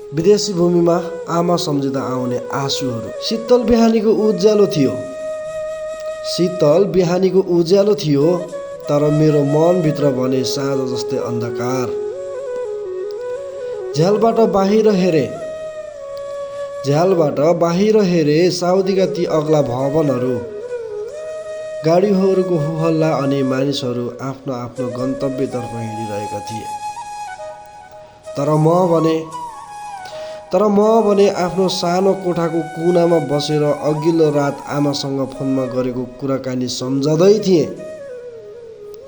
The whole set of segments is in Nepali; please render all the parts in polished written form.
विदेशी भूमिमा आमा सम्झिँदा आउने आँसुहरू। शीतल बिहानीको उज्यालो थियो, शीतल बिहानीको उज्यालो थियो, तर मेरो मनभित्र भने साँझ जस्तै अन्धकार। झ्यालबाट बाहिर हेरे साउदीका ती अग्ला भवनहरू, गाडीहरूको हुहल्ला अनि मानिसहरू आफ्नो आफ्नो गन्तव्यतर्फ हिँडिरहेका थिए। तर म भने आफ्नो सानो कोठाको कुनामा बसेर अघिल्लो रात आमासँग फोनमा गरेको कुराकानी सम्झँदै थिएँ।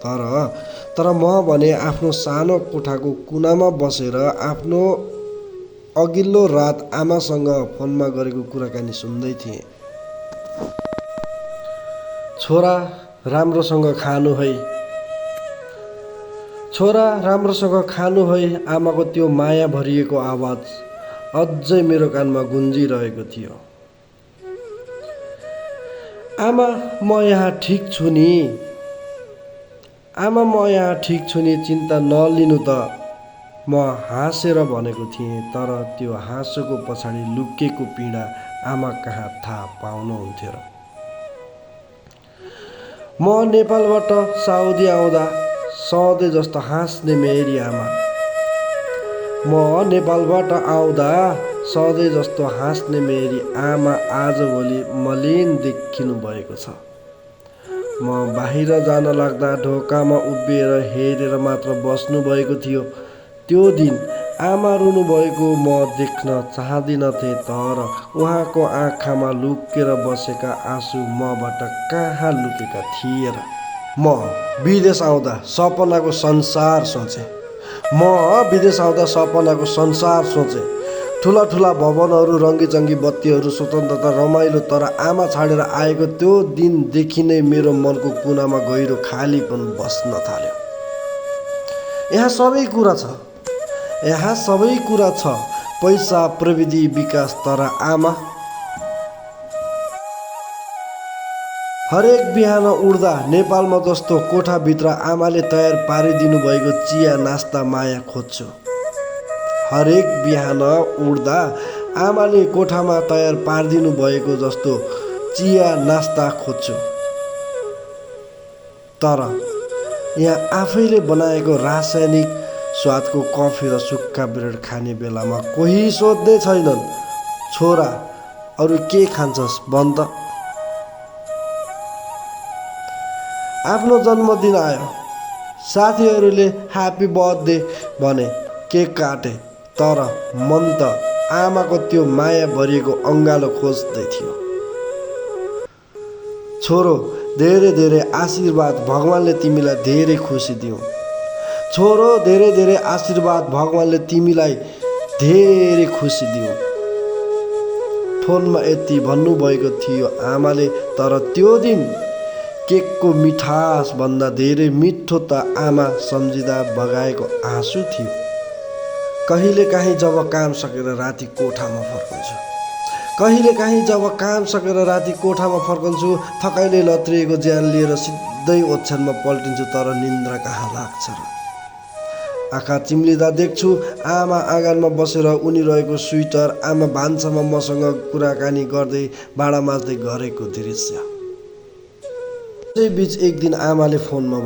तर म भने आफ्नो सानो कोठाको कुनामा बसेर आफ्नो अघिल्लो रात आमासँग फोनमा गरेको कुराकानी सुन्दै थिएँ। छोरा राम्रोसँग खानु है, आमाको त्यो माया भरिएको आवाज अझै मेरो कानमा गुन्जिरहेको थियो। आमा म यहाँ ठिक छु नि, चिन्ता नलिनु त, म हाँसेर भनेको थिएँ। तर त्यो हाँसोको पछाडि लुकेको पीडा आमा कहाँ थाहा पाउनुहुन्थ्यो र। म नेपालबाट साउदी आउँदा सधैँ जस्तो हाँस्ने मेरी आमा आजभोलि मलिन देखिनु भएको छ। म बाहिर जान लाग्दा ढोकामा उभिएर हेरेर मात्र बस्नु भएको थियो। त्यो दिन आमा रुनु भएको म देख्न चाहदिनथेँ, तर उहाँको आँखामा लुकेर बसेका आँसु मबाट कहाँ लुकेका थिए र। म विदेश आउँदा सपनाको संसार सोचेँ। ठुला ठुला भवनहरू, रङ्गीचङ्गी बत्तीहरू, स्वतन्त्रता, रमाइलो। तर आमा छाडेर आएको त्यो दिनदेखि नै मेरो मनको कुनामा गहिरो खालीपन बस्न थाल्यो। यहाँ सबै कुरा छ, पैसा, प्रविधि, विकास, तर आमा। हरेक बिहान उड्दा नेपालमा जस्तो कोठाभित्र आमाले तयार पारिदिनु भएको चिया नास्ता माया खोज्छु। हरेक बिहान उड्दा आमाले कोठामा तयार पारिदिनु भएको जस्तो चिया नास्ता खोज्छु। तर यहाँ आफैले बनाएको रासायनिक स्वादको कफी र सुक्खा ब्रेड खाने बेलामा कोही सोध्दै छैनन्, छोरा अरू के खान्छस् भन त। आफ्नो जन्मदिन आयो, साथीहरूले ह्याप्पी बर्थडे भने, केक काटे, तर मन त आमाको त्यो माया भरिएको अङ्गालो खोज्दै थियो। छोरो धेरै धेरै आशीर्वाद, भगवानले तिमीलाई धेरै खुसी दिउँ। फोनमा यति भन्नुभएको थियो आमाले, तर त्यो दिन केकको मिठास भन्दा धेरै मिठो त आमा सम्झिँदा बगाएको आँसु थियो। कहिलेकाहीँ जब काम सकेर राति कोठामा फर्कन्छु, थकाइले लत्रिएको ज्यान लिएर सिधै ओछ्यानमा पल्टिन्छु, तर निन्द्रा कहाँ लाग्छ र। आँखा चिम्लिँदा देख्छु आमा आँगनमा बसेर उनिरहेको स्वेटर, आमा भान्सामा मसँग कुराकानी गर्दै भाँडा माझ्दै गरेको दृश्य। यसैबीच एक दिन आमाले फोनमा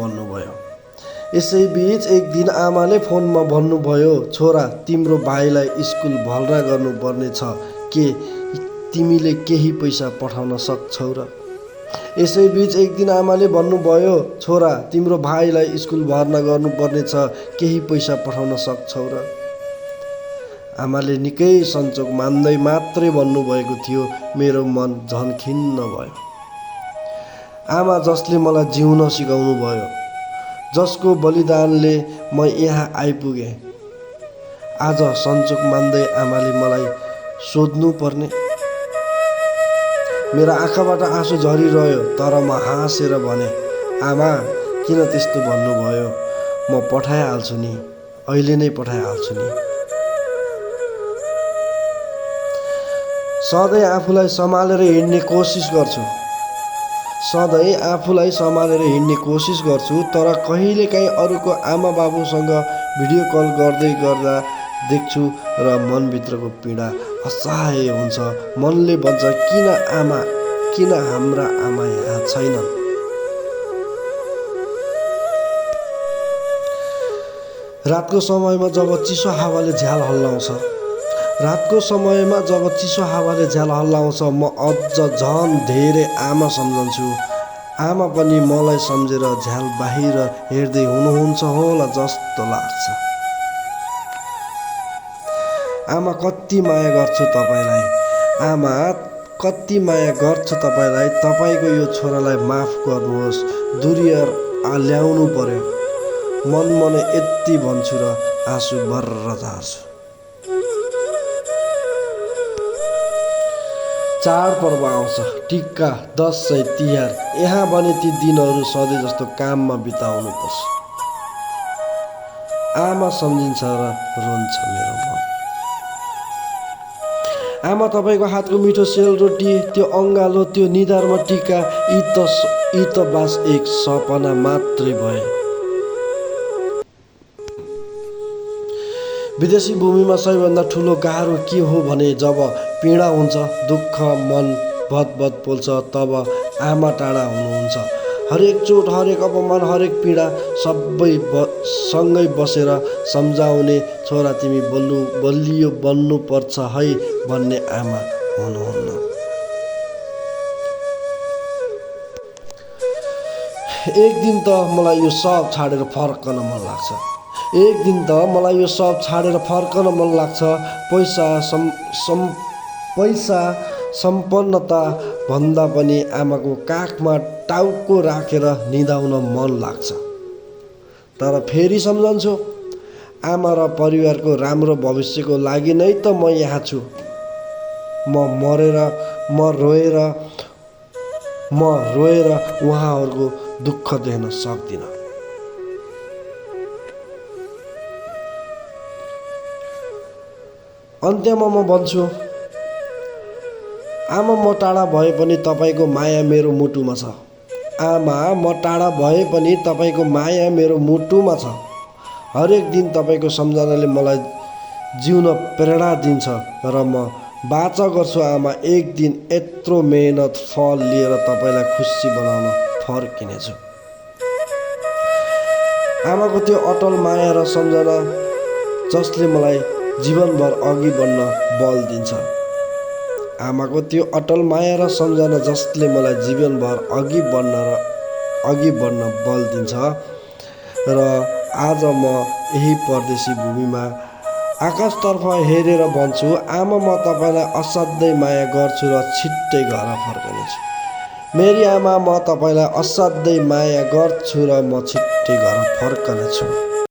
भन्नुभयो, छोरा तिम्रो भाइलाई स्कुल भर्ना गर्नुपर्ने छ, के तिमीले केही पैसा पठाउन सक्छौ र। आमाले निकै सन्चोक मान्दै मात्रै भन्नुभएको थियो। मेरो मन झन खिन्न भयो। आमा जसले मलाई जिउन सिकाउनु भयो, जसको बलिदानले म यहाँ आइपुगेँ, आज सन्चोक मान्दै आमाले मलाई सोध्नु पर्ने। मेरा आँखाबाट आँसु झरिरह्यो, तर म हाँसेर भने, आमा किन त्यस्तो भन्नुभयो, म पठाइहाल्छु नि, अहिले नै पठाइहाल्छु नि। सधैँ आफूलाई सम्हालेर हिँड्ने कोसिस गर्छु, तर कहिलेकाहीँ अरूको आमा बाबुसँग भिडियो कल गर्दै गर्दा देख्छु र मनभित्रको पीडा असहाय हुन्छ। मनले भन्छ, किन हाम्रा आमा यहाँ छैनन्। रातको समयमा जब चिसो हावाले झ्याल हल्लाउँछ म अझ झन धेरै आमा सम्झन्छु। आमा पनि मलाई सम्झेर झ्याल बाहिर हेर्दै हुनुहुन्छ होला जस्तो लाग्छ। आमा कति माया गर्छु तपाईँलाई। तपाईँको यो छोरालाई माफ गर्नुहोस्, दुरिया ल्याउनु पर्यो। मन यति भन्छु र आँसु भर्र झार्छु। चाडपर्व आउँछ, टिका, दसैँ, तिहार। यहाँ भने ती दिनहरू सधैँ जस्तो काममा बिताउनु पर्छ। आमा सम्झिन्छ र रोन्छ मेरो मन। आमा तपाईँको हातको मिठो सेलरोटी, त्यो अङ्गालो, त्यो निधारमा टिका, यी त बास एक सपना मात्रै भए। विदेशी भूमिमा सबैभन्दा ठुलो गाह्रो के हो भने जब पीडा हुन्छ, दुःख, मन भदभद पोल्छ, तब आमा टाढा हुनुहुन्छ। हरेक चोट, हरेक अपमान, हरेक पीडा सबै सँगै बसेर सम्झाउने, छोरा तिमी बलियो बन्नुपर्छ है भन्ने आमा हुनुहुन्न। एक दिन त मलाई यो सब छाडेर फर्कन मन लाग्छ। पैसा सम्पन्नता भन्दा पनि आमाको काखमा टाउको राखेर निदाउन मन लाग्छ। तर फेरि सम्झन्छु, आमा र परिवारको राम्रो भविष्यको लागि नै त म यहाँ छु। म रोएर उहाँहरूको दुःख देख्न सक्दिनँ। अन्त्यमा म भन्छु, आमा म टाढा भए पनि तपाईँको माया मेरो मुटुमा छ। हरेक दिन तपाईँको सम्झनाले मलाई जिउन प्रेरणा दिन्छ र म बाचा गर्छु आमा, एक दिन यत्रो मेहनत फल लिएर तपाईँलाई खुसी बनाउन फर्किनेछु। आमाको त्यो अटल माया र सम्झना जसले मलाई जीवनभर अघि बढ्न बल दिन्छ। र आज म यही परदेशी भूमिमा आकाशतर्फ हेरेर भन्छु, आमा म तपाईँलाई असाध्यै माया गर्छु र छिट्टै घर फर्कनेछु। मेरी आमा, म तपाईँलाई असाध्यै माया गर्छु र म छिट्टै घर फर्कनेछु।